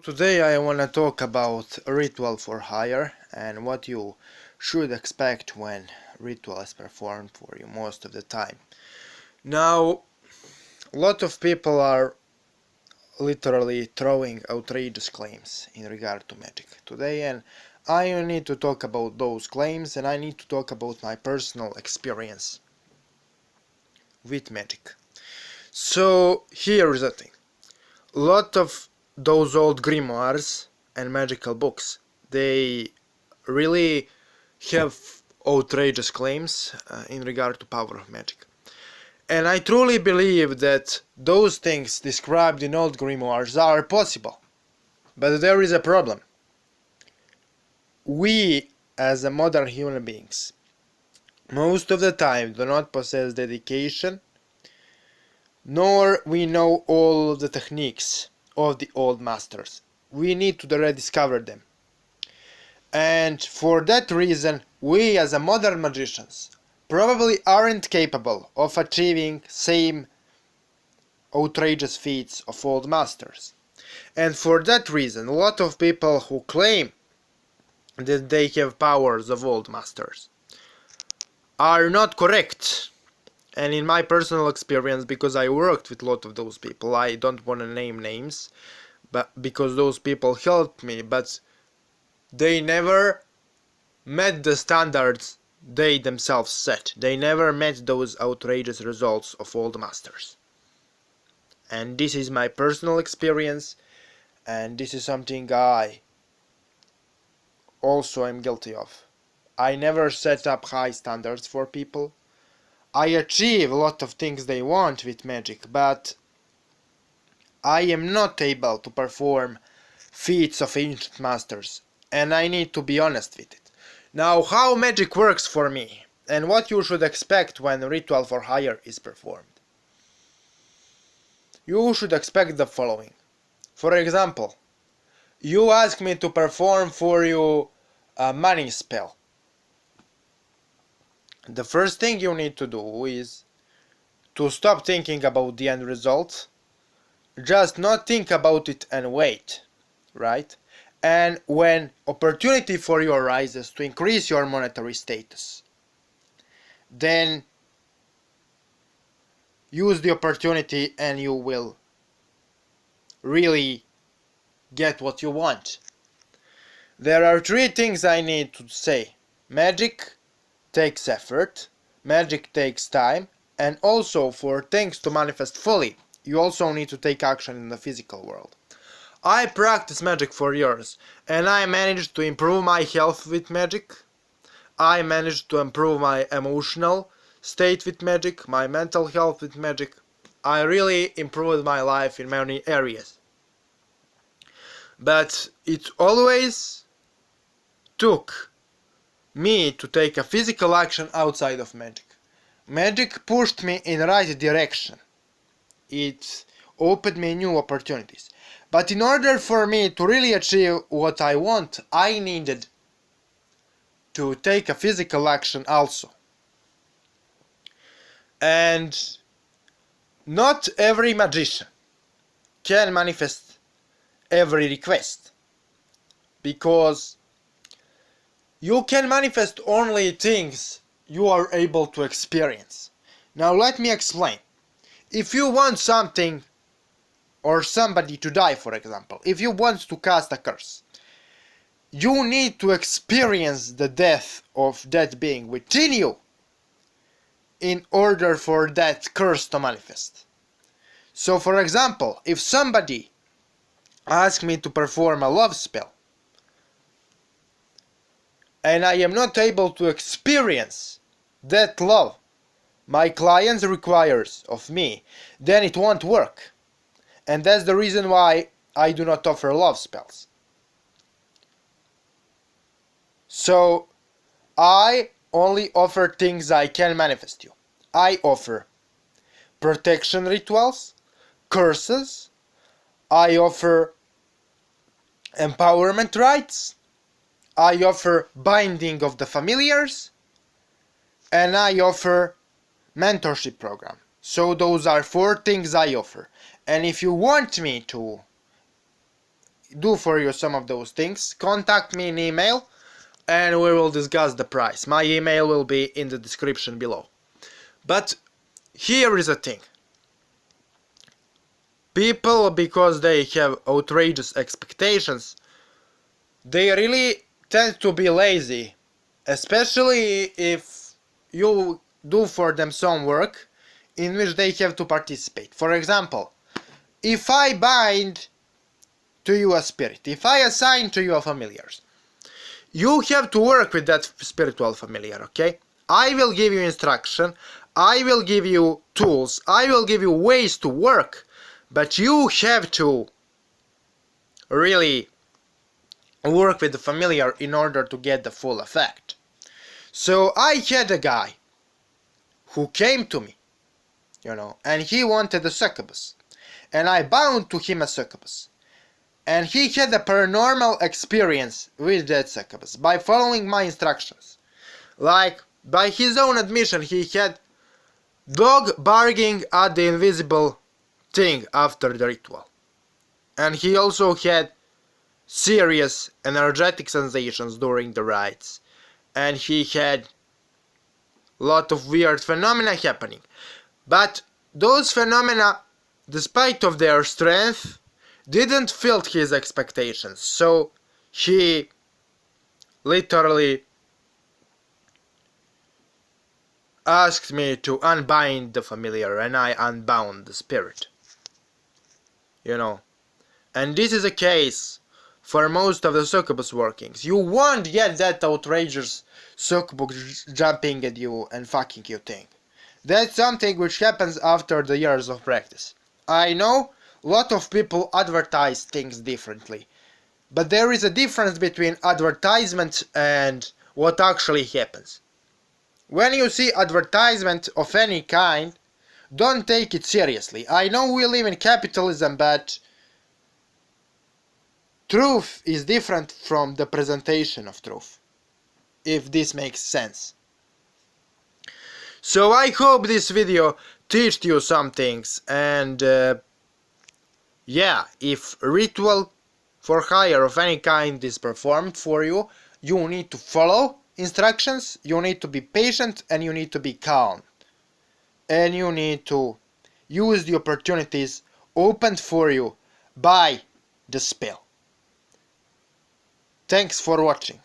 Today I want to talk about ritual for hire and what you should expect when ritual is performed for you most of the time. Now, a lot of people are literally throwing outrageous claims in regard to magic today, and I need to talk about those claims and I need to talk about my personal experience with magic. So, here is the thing. A lot of those old grimoires and magical books, they really have outrageous claims in regard to power of magic. And I truly believe that those things described in old grimoires are possible. But there is a problem. We, as a modern human beings, most of the time do not possess dedication, nor we know all of the techniques of the old masters. We need to rediscover them. And for that reason, we as a modern magicians probably aren't capable of achieving same outrageous feats of old masters. And for that reason, a lot of people who claim that they have powers of old masters are not correct. And in my personal experience, because I worked with a lot of those people, I don't want to name names, but because those people helped me, but they never met the standards they themselves set. They never met those outrageous results of old masters. And this is my personal experience, and this is something I also am guilty of. I never set up high standards for people. I achieve a lot of things they want with magic, but I am not able to perform feats of ancient masters, and I need to be honest with it. Now, how magic works for me, and what you should expect when ritual for hire is performed. You should expect the following. For example, you ask me to perform for you a money spell. The first thing you need to do is to stop thinking about the end result, just not think about it and wait, right? And when opportunity for you arises to increase your monetary status, then use the opportunity and you will really get what you want. There are three things I need to say. Magic takes effort, magic takes time, and also for things to manifest fully, you also need to take action in the physical world. I practice magic for years, and I managed to improve my health with magic. I managed to improve my emotional state with magic, my mental health with magic. I really improved my life in many areas. But it always took me to take a physical action outside of magic. Magic pushed me in the right direction. It opened me new opportunities. But in order for me to really achieve what I want, I needed to take a physical action also. And not every magician can manifest every request, because you can manifest only things you are able to experience. Now let me explain. If you want something or somebody to die, for example, if you want to cast a curse, you need to experience the death of that being within you in order for that curse to manifest. So for example, if somebody asks me to perform a love spell, and I am not able to experience that love my client requires of me, then it won't work. And that's the reason why I do not offer love spells. So I only offer things I can manifest you. I offer protection rituals, curses, I offer empowerment rites, I offer binding of the familiars, and I offer mentorship program. So those are four things I offer. And if you want me to do for you some of those things, contact me in email and we will discuss the price. My email will be in the description below. But here is the thing. People, because they have outrageous expectations, they really tend to be lazy, especially if you do for them some work in which they have to participate. For example, if I bind to you a spirit, if I assign to you a familiar, you have to work with that spiritual familiar, okay? I will give you instruction, I will give you tools, I will give you ways to work, but you have to really work with the familiar in order to get the full effect. So I had a guy who came to me, and he wanted a succubus, and I bound to him a succubus, and he had a paranormal experience with that succubus by following my instructions. Like, by his own admission, he had dog barking at the invisible thing after the ritual, and he also had serious energetic sensations during the rites, and he had a lot of weird phenomena happening. But those phenomena, despite of their strength, didn't fill his expectations, so he literally asked me to unbind the familiar, and I unbound the spirit. And this is a case for most of the succubus workings. You won't get that outrageous succubus jumping at you and fucking you thing. That's something which happens after the years of practice. I know a lot of people advertise things differently, but there is a difference between advertisement and what actually happens. When you see advertisement of any kind, don't take it seriously. I know we live in capitalism, but truth is different from the presentation of truth, if this makes sense. So I hope this video teached you some things, and yeah, if ritual for hire of any kind is performed for you, you need to follow instructions, you need to be patient, and you need to be calm. And you need to use the opportunities opened for you by the spell. Thanks for watching.